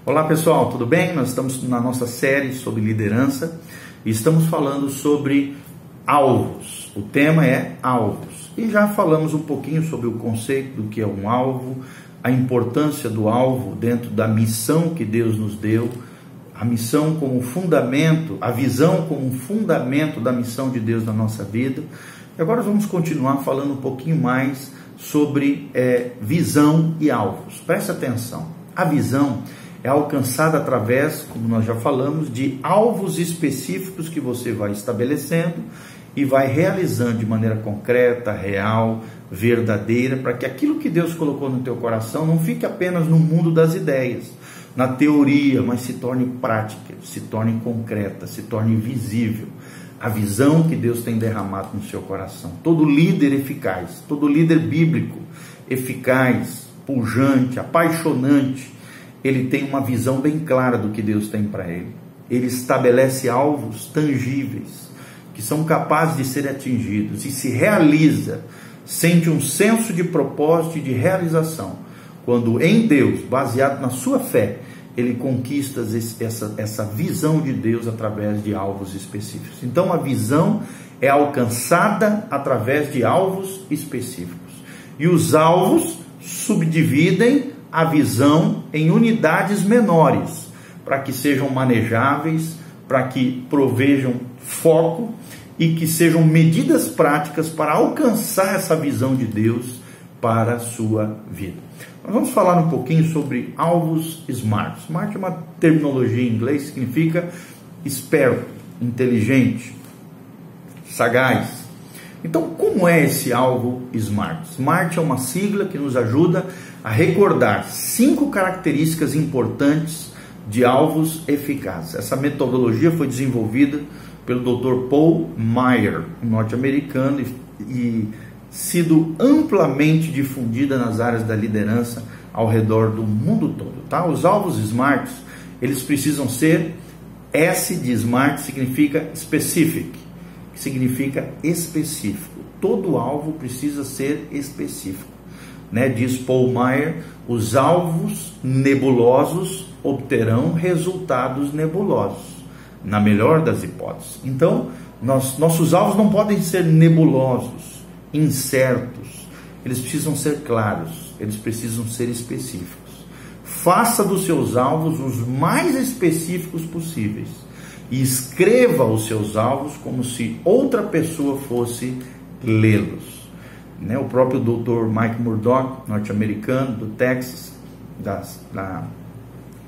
Olá pessoal, tudo bem? Nós estamos na nossa série sobre liderança e estamos falando sobre alvos. O tema é alvos. E já falamos um pouquinho sobre o conceito do que é um alvo, a importância do alvo dentro da missão que Deus nos deu, a missão como fundamento, a visão como fundamento da missão de Deus na nossa vida. E agora vamos continuar falando um pouquinho mais sobre visão e alvos. Preste atenção. A visão é alcançada através, como nós já falamos, de alvos específicos que você vai estabelecendo e vai realizando de maneira concreta, real, verdadeira, para que aquilo que Deus colocou no teu coração não fique apenas no mundo das ideias, na teoria, mas se torne prática, se torne concreta, se torne visível. A visão que Deus tem derramado no seu coração. Todo líder eficaz, todo líder bíblico eficaz, pujante, apaixonante, ele tem uma visão bem clara do que Deus tem para ele. Ele estabelece alvos tangíveis, que são capazes de serem atingidos, e se realiza, sente um senso de propósito e de realização, quando em Deus, baseado na sua fé, ele conquista essa visão de Deus através de alvos específicos. Então a visão é alcançada através de alvos específicos. E os alvos subdividem a visão em unidades menores, para que sejam manejáveis, para que provejam foco e que sejam medidas práticas para alcançar essa visão de Deus para a sua vida. Nós vamos falar um pouquinho sobre alvos SMART. SMART é uma terminologia em inglês, significa esperto, inteligente, sagaz. Então, como é esse alvo SMART? SMART é uma sigla que nos ajuda a recordar 5 características importantes de alvos eficazes. Essa metodologia foi desenvolvida pelo Dr. Paul Meyer, um norte-americano, e sido amplamente difundida nas áreas da liderança ao redor do mundo todo. Tá? Os alvos SMART, eles precisam ser, S de SMART significa specific, que significa específico. Todo alvo precisa ser específico. Diz Paul Meyer, os alvos nebulosos obterão resultados nebulosos, na melhor das hipóteses. Então, nossos alvos não podem ser nebulosos, incertos, eles precisam ser claros, eles precisam ser específicos. Faça dos seus alvos os mais específicos possíveis e escreva os seus alvos como se outra pessoa fosse lê-los. O próprio Dr. Mike Murdock, norte-americano, do Texas, da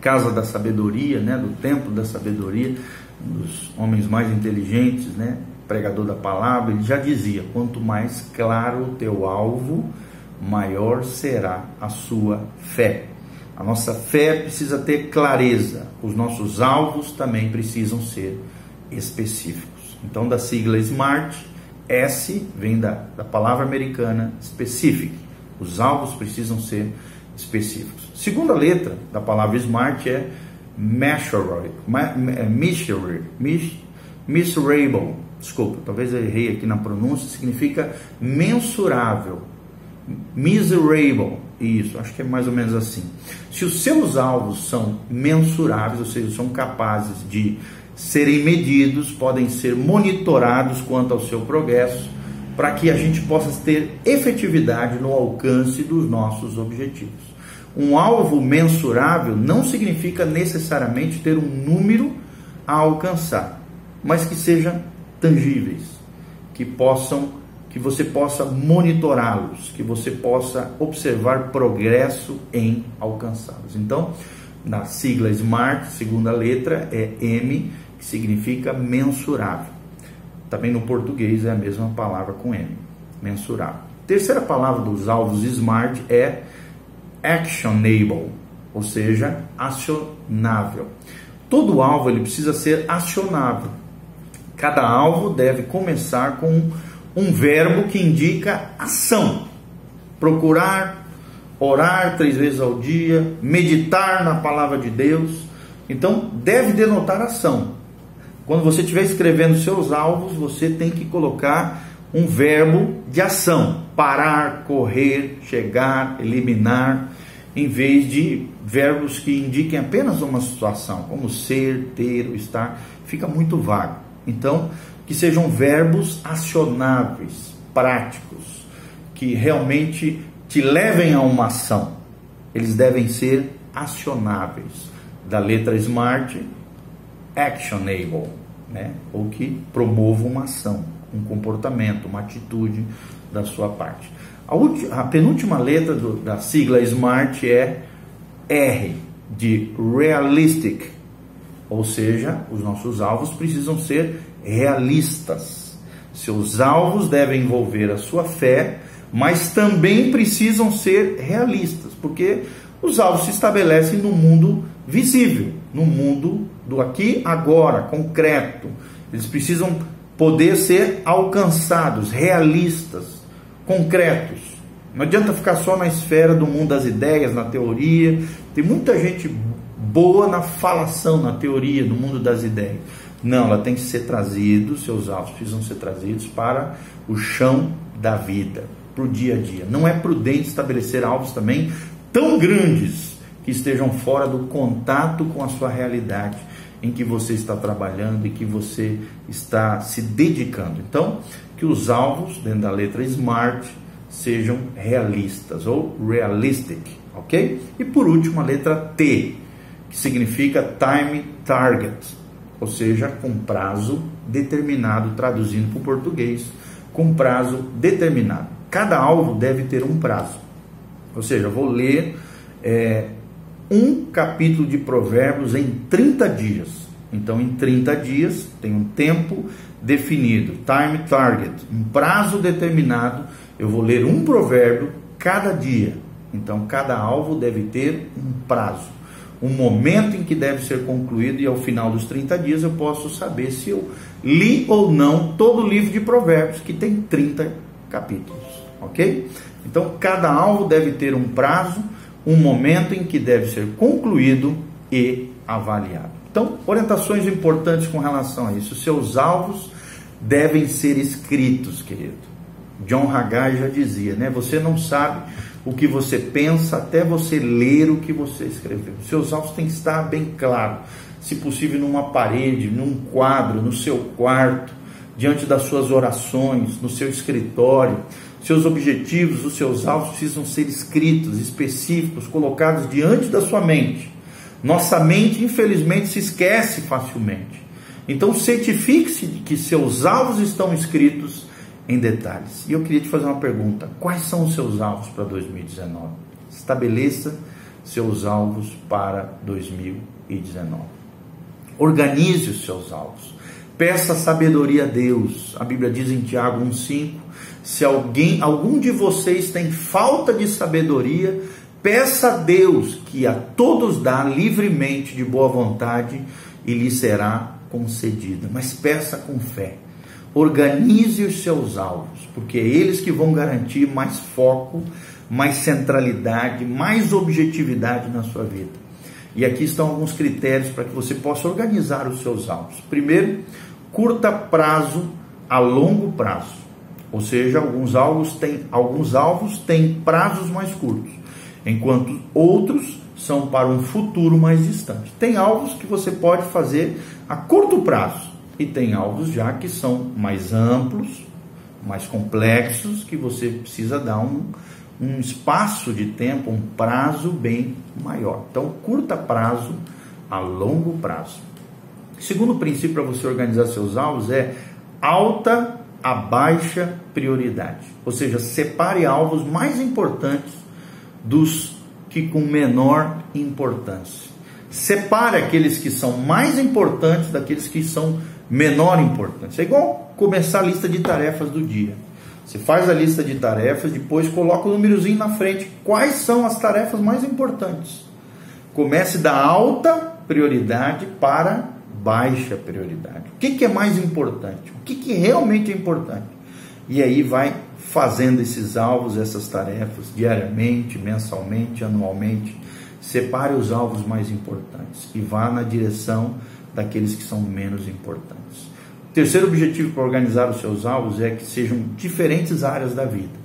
Casa da Sabedoria, do Templo da Sabedoria, um dos homens mais inteligentes, pregador da palavra, ele já dizia: quanto mais claro o teu alvo, maior será a sua fé. A nossa fé precisa ter clareza, os nossos alvos também precisam ser específicos. Então, da sigla SMART, S vem da palavra americana specific. Os alvos precisam ser específicos. Segunda letra da palavra SMART é measurable. Desculpa, talvez eu errei aqui na pronúncia. Significa mensurável. Miserable. Isso, acho que é mais ou menos assim. Se os seus alvos são mensuráveis, ou seja, são capazes de serem medidos, podem ser monitorados quanto ao seu progresso, para que a gente possa ter efetividade no alcance dos nossos objetivos. Um alvo mensurável não significa necessariamente ter um número a alcançar, mas que sejam tangíveis, que você possa monitorá-los, que você possa observar progresso em alcançá-los. Então, na sigla SMART, segunda letra é M, que significa mensurável. Também no português é a mesma palavra com M, mensurável. Terceira palavra dos alvos SMART é actionable, ou seja, acionável. Todo alvo ele precisa ser acionável. Cada alvo deve começar com um verbo que indica ação. Procurar, orar 3 vezes ao dia, meditar na palavra de Deus. Então, deve denotar ação. Quando você estiver escrevendo seus alvos, você tem que colocar um verbo de ação. Parar, correr, chegar, eliminar. em vez de verbos que indiquem apenas uma situação, como ser, ter, estar, fica muito vago. Então, que sejam verbos acionáveis, práticos, que realmente te levem a uma ação. Eles devem ser acionáveis, da letra SMART, actionable, né? Ou que promovam uma ação, um comportamento, uma atitude da sua parte. A penúltima letra da sigla SMART é R, de realistic, ou seja, os nossos alvos precisam ser realistas. Seus alvos devem envolver a sua fé, mas também precisam ser realistas, porque os alvos se estabelecem no mundo visível, no mundo do aqui, agora, concreto. Eles precisam poder ser alcançados, realistas, concretos. Não adianta ficar só na esfera do mundo das ideias, na teoria. Tem muita gente boa na falação, na teoria, no mundo das ideias. Não, ela tem que ser trazida, seus alvos precisam ser trazidos para o chão da vida, para o dia a dia. Não é prudente estabelecer alvos também tão grandes que estejam fora do contato com a sua realidade, em que você está trabalhando e que você está se dedicando. Então, que os alvos, dentro da letra SMART, sejam realistas ou realistic, ok? E por último, a letra T, que significa time target, ou seja, com prazo determinado, traduzindo para o português, com prazo determinado. Cada alvo deve ter um prazo, ou seja, eu vou ler um capítulo de Provérbios em 30 dias. Então, em 30 dias, tem um tempo definido, time target, um prazo determinado. Eu vou ler um provérbio cada dia. Então, cada alvo deve ter um prazo, um momento em que deve ser concluído, e ao final dos 30 dias eu posso saber se eu li ou não todo o livro de Provérbios, que tem 30 capítulos, ok? Então, cada alvo deve ter um prazo, um momento em que deve ser concluído e avaliado. Então, orientações importantes com relação a isso. Seus alvos devem ser escritos, querido. John Haggai já dizia, né? Você não sabe o que você pensa até você ler o que você escreveu. Seus alvos têm que estar bem claros, se possível numa parede, num quadro, no seu quarto, diante das suas orações, no seu escritório. Seus objetivos, os seus alvos precisam ser escritos, específicos, colocados diante da sua mente. Nossa mente, infelizmente, se esquece facilmente. Então, certifique-se de que seus alvos estão escritos em detalhes. E eu queria te fazer uma pergunta: quais são os seus alvos para 2019? Estabeleça seus alvos para 2019. Organize os seus alvos. Peça sabedoria a Deus. A Bíblia diz em Tiago 1,5: se algum de vocês tem falta de sabedoria, peça a Deus, que a todos dá livremente, de boa vontade, e lhe será concedida. Mas peça com fé. Organize os seus alvos, porque é eles que vão garantir mais foco, mais centralidade, mais objetividade na sua vida. E aqui estão alguns critérios para que você possa organizar os seus alvos. Primeiro, curta prazo a longo prazo. Ou seja, alguns alvos têm prazos mais curtos, enquanto outros são para um futuro mais distante. Tem alvos que você pode fazer a curto prazo, e tem alvos já que são mais amplos, mais complexos, que você precisa dar um espaço de tempo, um prazo bem maior. Então, curta prazo a longo prazo. Segundo princípio para você organizar seus alvos é alta a baixa prioridade. Ou seja, separe alvos mais importantes dos que com menor importância. Separe aqueles que são mais importantes daqueles que são menor importância. É igual começar a lista de tarefas do dia. Você faz a lista de tarefas, depois coloca o númerozinho na frente. Quais são as tarefas mais importantes? Comece da alta prioridade para baixa prioridade. O que é mais importante? O que realmente é importante? E aí vai fazendo esses alvos, essas tarefas, diariamente, mensalmente, anualmente. Separe os alvos mais importantes e vá na direção daqueles que são menos importantes. O terceiro objetivo para organizar os seus alvos é que sejam diferentes áreas da vida.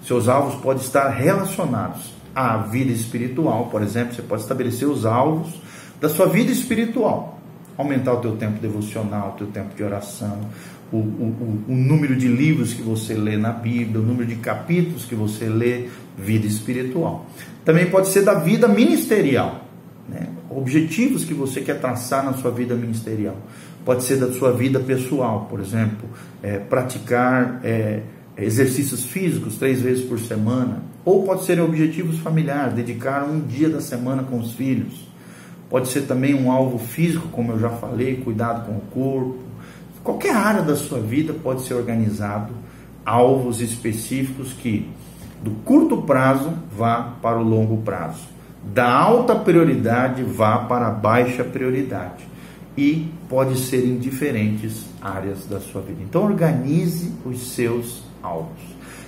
Seus alvos podem estar relacionados a vida espiritual, por exemplo, você pode estabelecer os alvos da sua vida espiritual. Aumentar o teu tempo devocional, o teu tempo de oração, o número de livros que você lê na Bíblia, o número de capítulos que você lê, vida espiritual. Também pode ser da vida ministerial, né? Objetivos que você quer traçar na sua vida ministerial. Pode ser da sua vida pessoal, por exemplo, praticar exercícios físicos 3 vezes por semana. Ou pode ser objetivos familiares, dedicar um dia da semana com os filhos. Pode ser também um alvo físico, como eu já falei, cuidado com o corpo. Qualquer área da sua vida pode ser organizado, alvos específicos que do curto prazo vá para o longo prazo, da alta prioridade vá para a baixa prioridade, e pode ser em diferentes áreas da sua vida. Então organize os seus alvos,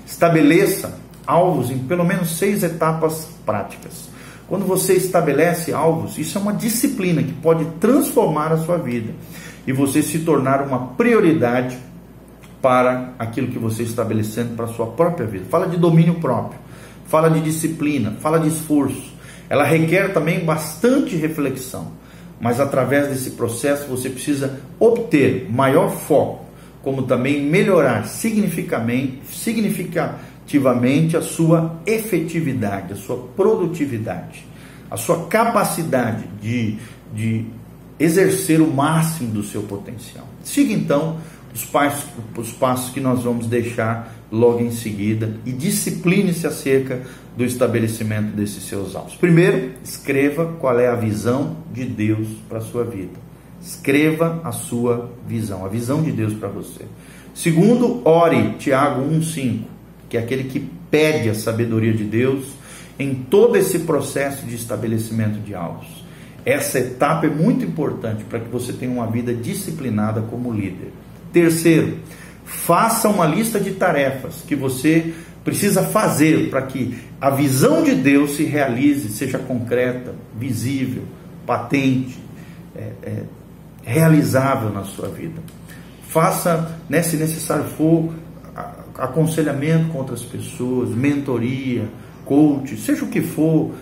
estabeleça alvos em pelo menos 6 etapas práticas. Quando você estabelece alvos, isso é uma disciplina que pode transformar a sua vida e você se tornar uma prioridade para aquilo que você está estabelecendo para a sua própria vida. Fala de domínio próprio, fala de disciplina, fala de esforço. Ela requer também bastante reflexão, mas através desse processo você precisa obter maior foco, como também melhorar significativamente a sua efetividade, a sua produtividade, a sua capacidade de exercer o máximo do seu potencial. Siga então os passos que nós vamos deixar logo em seguida e discipline-se acerca do estabelecimento desses seus alvos. Primeiro, escreva qual é a visão de Deus para a sua vida. Escreva a sua visão, a visão de Deus para você. Segundo, ore, Tiago 1,5, que é aquele que pede a sabedoria de Deus em todo esse processo de estabelecimento de alvos. Essa etapa é muito importante para que você tenha uma vida disciplinada como líder. Terceiro, faça uma lista de tarefas que você precisa fazer para que a visão de Deus se realize, seja concreta, visível, patente, realizável na sua vida. Faça, se necessário for, aconselhamento com outras pessoas, mentoria, coach, seja o que for,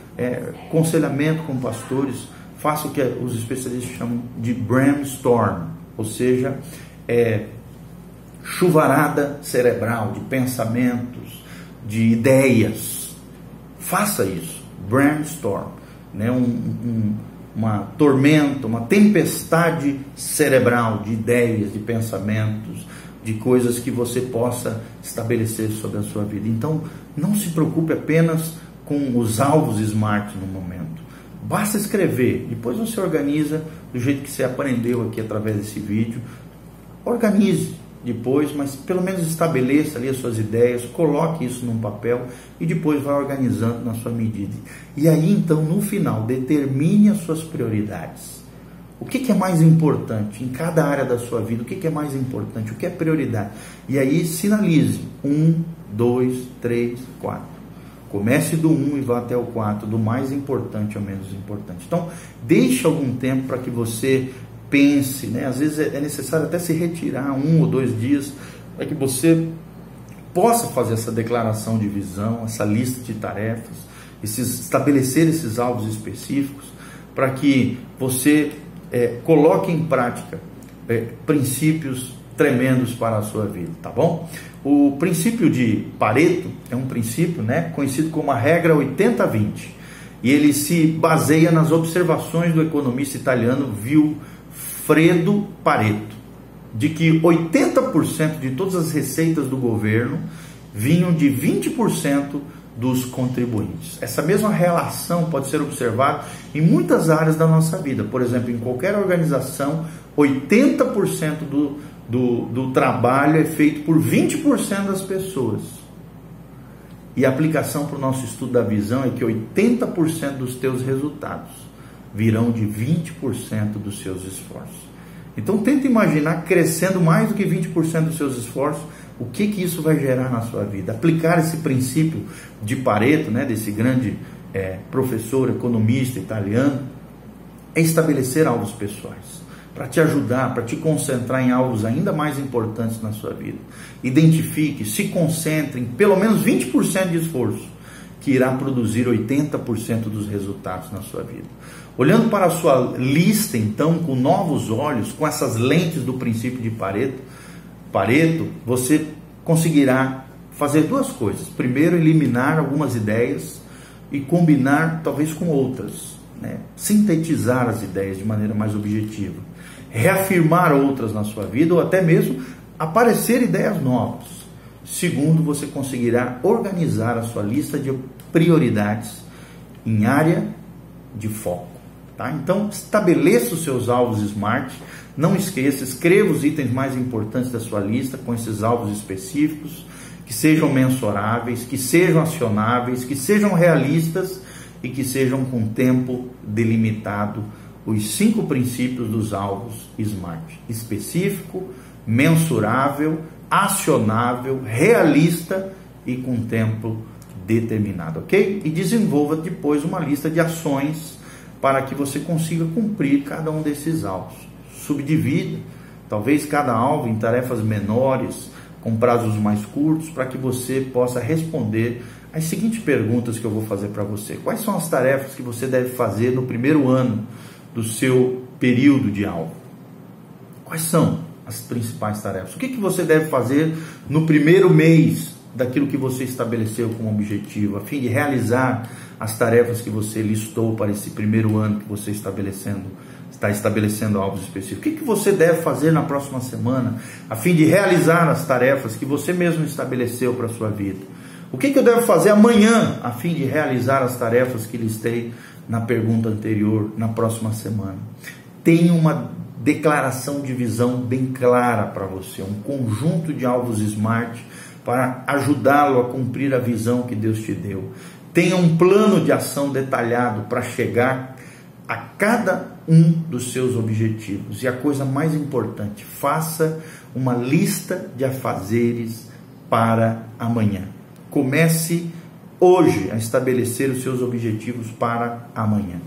aconselhamento com pastores. Faça o que os especialistas chamam de brainstorm, ou seja, chuvarada cerebral de pensamentos, de ideias. Faça isso, brainstorm, uma tormenta, uma tempestade cerebral de ideias, de pensamentos, de coisas que você possa estabelecer sobre a sua vida. Então, não se preocupe apenas com os alvos SMART no momento. Basta escrever, depois você organiza do jeito que você aprendeu aqui através desse vídeo. Organize depois, mas pelo menos estabeleça ali as suas ideias, coloque isso num papel e depois vai organizando na sua medida. E aí então, no final, determine as suas prioridades. O que é mais importante em cada área da sua vida? O que é mais importante? O que é prioridade? E aí sinalize 1, 2, 3, 4. Comece do 1 e vá até o 4, do mais importante ao menos importante. Então, deixe algum tempo para que você pense, Às vezes é necessário até se retirar 1 ou 2 dias para que você possa fazer essa declaração de visão, essa lista de tarefas, estabelecer esses alvos específicos, para que você coloque em prática princípios tremendos para a sua vida, tá bom? O princípio de Pareto é um princípio, conhecido como a regra 80-20, e ele se baseia nas observações do economista italiano Vilfredo Pareto, de que 80% de todas as receitas do governo vinham de 20% dos contribuintes. Essa mesma relação pode ser observada em muitas áreas da nossa vida. Por exemplo, em qualquer organização, 80% do trabalho é feito por 20% das pessoas. E a aplicação para o nosso estudo da visão é que 80% dos teus resultados virão de 20% dos seus esforços. Então tenta imaginar crescendo mais do que 20% dos seus esforços, o que isso vai gerar na sua vida. Aplicar esse princípio de Pareto, desse grande professor, economista italiano, é estabelecer alvos pessoais, para te ajudar, para te concentrar em alvos ainda mais importantes na sua vida. Identifique, se concentre em pelo menos 20% de esforço que irá produzir 80% dos resultados na sua vida. Olhando para a sua lista, então, com novos olhos, com essas lentes do princípio de Pareto, você conseguirá fazer duas coisas. Primeiro, eliminar algumas ideias e combinar talvez com outras, né? Sintetizar as ideias de maneira mais objetiva, reafirmar outras na sua vida ou até mesmo aparecer ideias novas. Segundo, você conseguirá organizar a sua lista de prioridades em área de foco. Tá? Então, estabeleça os seus alvos SMART. Não esqueça, escreva os itens mais importantes da sua lista com esses alvos específicos, que sejam mensuráveis, que sejam acionáveis, que sejam realistas e que sejam com tempo delimitado. Os 5 princípios dos alvos SMART: específico, mensurável, acionável, realista e com tempo determinado, ok? E desenvolva depois uma lista de ações para que você consiga cumprir cada um desses alvos. Subdivida, talvez cada alvo em tarefas menores, com prazos mais curtos, para que você possa responder as seguintes perguntas que eu vou fazer para você. Quais são as tarefas que você deve fazer no primeiro ano do seu período de alvo? Quais são as principais tarefas? O que você deve fazer no primeiro mês daquilo que você estabeleceu como objetivo, a fim de realizar as tarefas que você listou para esse primeiro ano que você está estabelecendo alvos específicos? O que você deve fazer na próxima semana, a fim de realizar as tarefas que você mesmo estabeleceu para a sua vida? O que eu devo fazer amanhã, a fim de realizar as tarefas que listei na pergunta anterior, na próxima semana? Tenha uma declaração de visão bem clara para você, um conjunto de alvos SMART para ajudá-lo a cumprir a visão que Deus te deu. Tenha um plano de ação detalhado para chegar a cada um dos seus objetivos. E a coisa mais importante, faça uma lista de afazeres para amanhã. Comece hoje a estabelecer os seus objetivos para amanhã.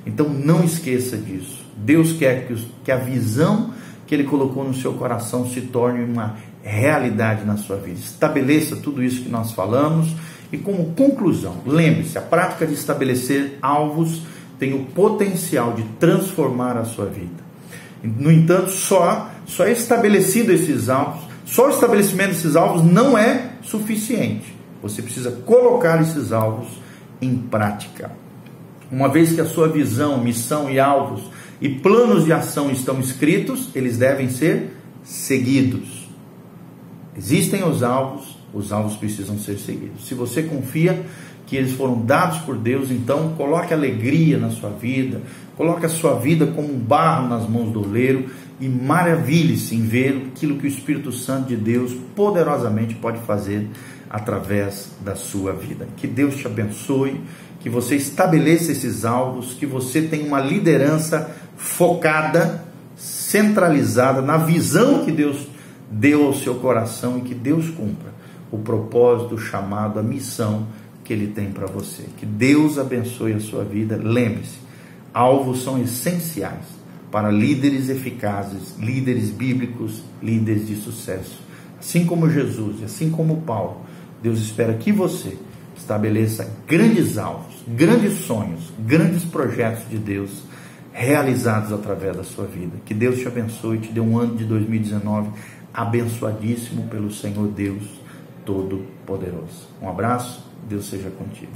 Então não esqueça disso. Deus quer que a visão que Ele colocou no seu coração se torne uma realidade na sua vida. Estabeleça tudo isso que nós falamos e, como conclusão, lembre-se, a prática de estabelecer alvos tem o potencial de transformar a sua vida. No entanto, só estabelecido esses alvos, só o estabelecimento desses alvos não é suficiente. Você precisa colocar esses alvos em prática. Uma vez que a sua visão, missão e alvos e planos de ação estão escritos, eles devem ser seguidos. Existem os alvos precisam ser seguidos. Se você confia que eles foram dados por Deus, então coloque alegria na sua vida, coloque a sua vida como um barro nas mãos do oleiro e maravilhe-se em ver aquilo que o Espírito Santo de Deus poderosamente pode fazer através da sua vida. Que Deus te abençoe, que você estabeleça esses alvos, que você tenha uma liderança focada, centralizada na visão que Deus deu ao seu coração e que Deus cumpra o propósito, o chamado, a missão que Ele tem para você. Que Deus abençoe a sua vida. Lembre-se, alvos são essenciais para líderes eficazes, líderes bíblicos, líderes de sucesso. Assim como Jesus, assim como Paulo, Deus espera que você estabeleça grandes alvos, grandes sonhos, grandes projetos de Deus realizados através da sua vida. Que Deus te abençoe e te dê um ano de 2019 abençoadíssimo pelo Senhor Deus Todo-Poderoso. Um abraço, Deus seja contigo.